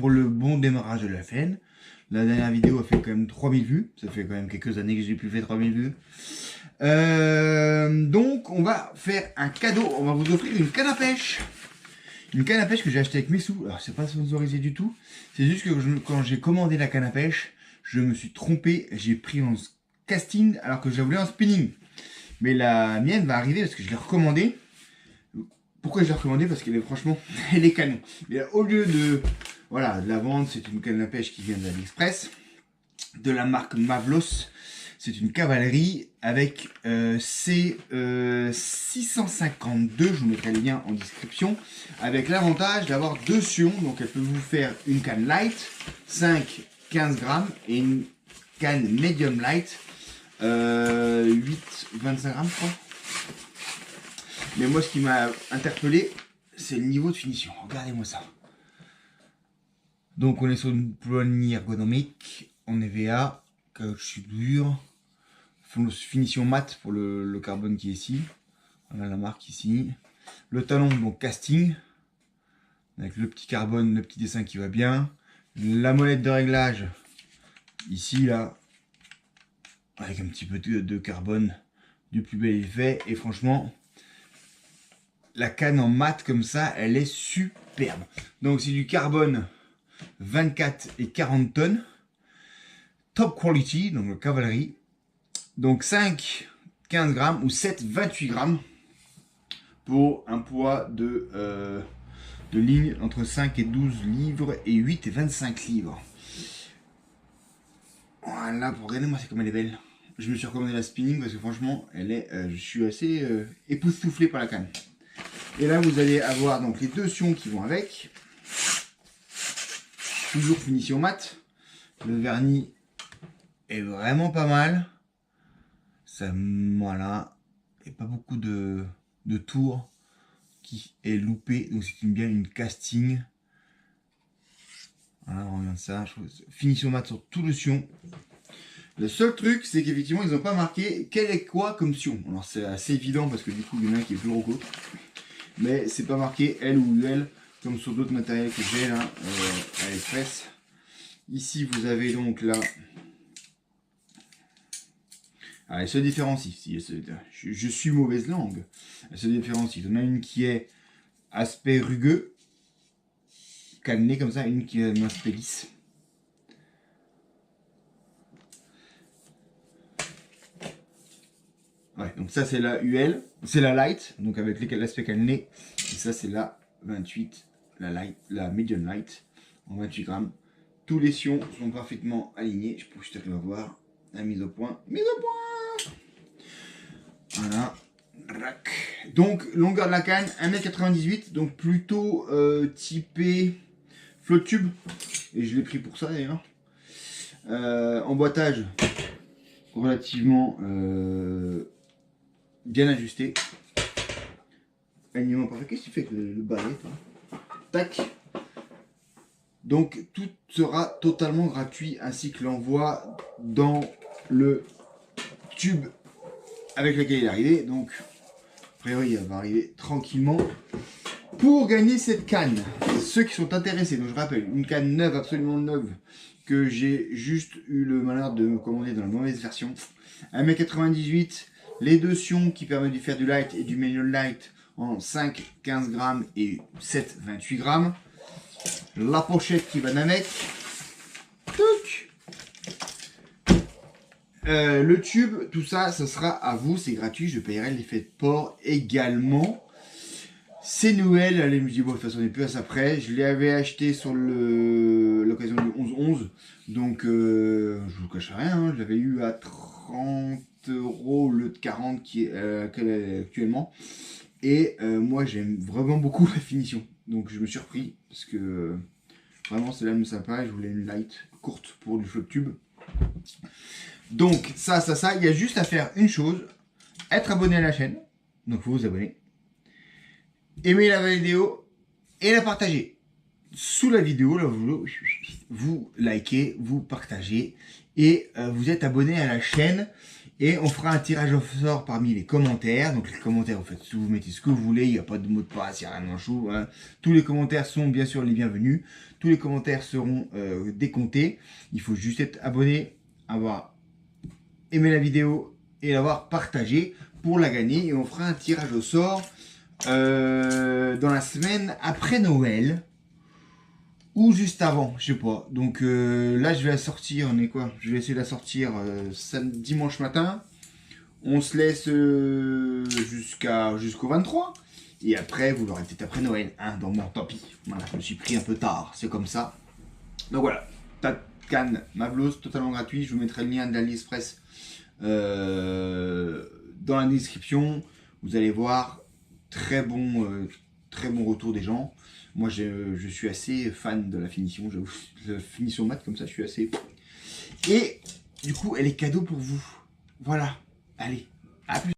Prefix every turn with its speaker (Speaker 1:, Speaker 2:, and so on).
Speaker 1: Pour le bon démarrage de la chaîne. La dernière vidéo a fait quand même 3000 vues. Ça fait quand même quelques années que j'ai plus fait 3000 vues. Donc on va faire un cadeau. On va vous offrir une canne à pêche. Une canne à pêche que j'ai achetée avec mes sous. Alors c'est pas sponsorisé du tout. C'est juste que quand j'ai commandé la canne à pêche, je me suis trompé. J'ai pris en casting alors que je voulais en spinning. Mais la mienne va arriver parce que je l'ai recommandée. Pourquoi je l'ai recommandée? Parce qu'elle est franchement, elle est canon. Mais au lieu de, voilà, de la vendre, c'est une canne à pêche qui vient d'AliExpress, de la marque Mavlos. C'est une cavalerie avec C652, je vous mettrai le lien en description, avec l'avantage d'avoir deux sions, donc elle peut vous faire une canne light, 5, 15 grammes, et une canne medium light, 8, 25 grammes, je crois. Mais moi, ce qui m'a interpellé, c'est le niveau de finition. Regardez-moi ça. Donc, on est sur une poignée ergonomique, en EVA, caoutchouc dur, finition mat pour le carbone qui est ici. Voilà la marque ici. Le talon, donc casting, avec le petit carbone, le petit dessin qui va bien. La molette de réglage, ici, là, avec un petit peu de carbone du plus bel effet. Et franchement, la canne en mat comme ça, elle est superbe. Donc c'est du carbone 24 et 40 tonnes. Top quality, donc cavalerie. Donc 5, 15 grammes ou 7, 28 grammes. Pour un poids de ligne entre 5 et 12 livres et 8 et 25 livres. Voilà, pour regarder, moi c'est comme elle est belle. Je me suis recommandé la spinning parce que franchement, elle est, je suis assez époustouflé par la canne. Et là, vous allez avoir donc les deux sions qui vont avec. Toujours finition mat. Le vernis est vraiment pas mal. Ça, voilà. Et pas beaucoup de tours qui est loupé. Donc c'est bien une casting. Voilà, on regarde ça. Finition mat sur tout le sion. Le seul truc, c'est qu'effectivement, ils n'ont pas marqué quel est quoi comme sion. Alors c'est assez évident parce que du coup, il y en a un qui est plus gros qu'autre. Mais c'est pas marqué L ou UL comme sur d'autres matériels que j'ai là à l'Express. Ici vous avez donc là, elle se différencie. Je suis mauvaise langue. Elle se différencie. Il y en a une qui est aspect rugueux, cannelé comme ça, une qui est un aspect lisse. Ouais, donc ça c'est la UL, c'est la light, donc avec l'aspect cannelé. Et ça c'est la 28, la light, la medium light, en 28 grammes. Tous les sions sont parfaitement alignés. Je peux juste voir la mise au point. Mise au point. Voilà. Donc longueur de la canne 1,98 m, donc plutôt typé flotte tube. Et je l'ai pris pour ça d'ailleurs. Emboîtage relativement bien ajusté. Alignement parfait. Qu'est-ce que tu fais avec le balai, toi? Tac. Donc tout sera totalement gratuit, ainsi que l'envoi dans le tube avec lequel il est arrivé. Donc a priori il va arriver tranquillement. Pour gagner cette canne, ceux qui sont intéressés, donc je rappelle, une canne neuve, absolument neuve, que j'ai juste eu le malheur de me commander dans la mauvaise version. 1,98 m, les deux sions qui permettent de faire du light et du medium light en 5, 15 grammes et 7, 28 grammes. La pochette qui va avec. Le tube, tout ça, ça sera à vous, c'est gratuit. Je payerai l'effet de port également. C'est Noël, allez, je me dis, bon, de toute façon, on n'est plus à ça près. Je l'avais acheté sur l'occasion du 11-11. Donc, je vous cache rien, hein, je l'avais eu à 30 € le 40 qui est actuellement. Et moi, j'aime vraiment beaucoup la finition. Donc, je me suis repris parce que vraiment, c'est l'âme sympa. Je voulais une light courte pour du flop tube. Donc, ça. Il y a juste à faire une chose. Être abonné à la chaîne. Donc, il faut vous abonner. Aimer la vidéo et la partager. Sous la vidéo, là, vous likez, vous partagez et vous êtes abonné à la chaîne. Et on fera un tirage au sort parmi les commentaires. Donc les commentaires, vous mettez ce que vous voulez, il n'y a pas de mot de passe, il n'y a rien de chou. Hein. Tous les commentaires sont bien sûr les bienvenus. Tous les commentaires seront décomptés. Il faut juste être abonné, avoir aimé la vidéo et l'avoir partagé pour la gagner. Et on fera un tirage au sort dans la semaine après Noël. Ou juste avant, je sais pas. Donc là, je vais la sortir. On est quoi? Je vais essayer de la sortir dimanche matin. On se laisse jusqu'au 23. Et après, vous l'aurez peut-être après Noël. Hein, donc bon, tant pis. Voilà, je me suis pris un peu tard. C'est comme ça. Donc voilà. Tatcan, ma blouse, totalement gratuit. Je vous mettrai le lien de l'AliExpress dans la description. Vous allez voir. Très bon retour des gens. Moi, je suis assez fan de la finition. J'avoue, la finition mat comme ça, je suis assez... Et du coup, elle est cadeau pour vous. Voilà. Allez, à plus.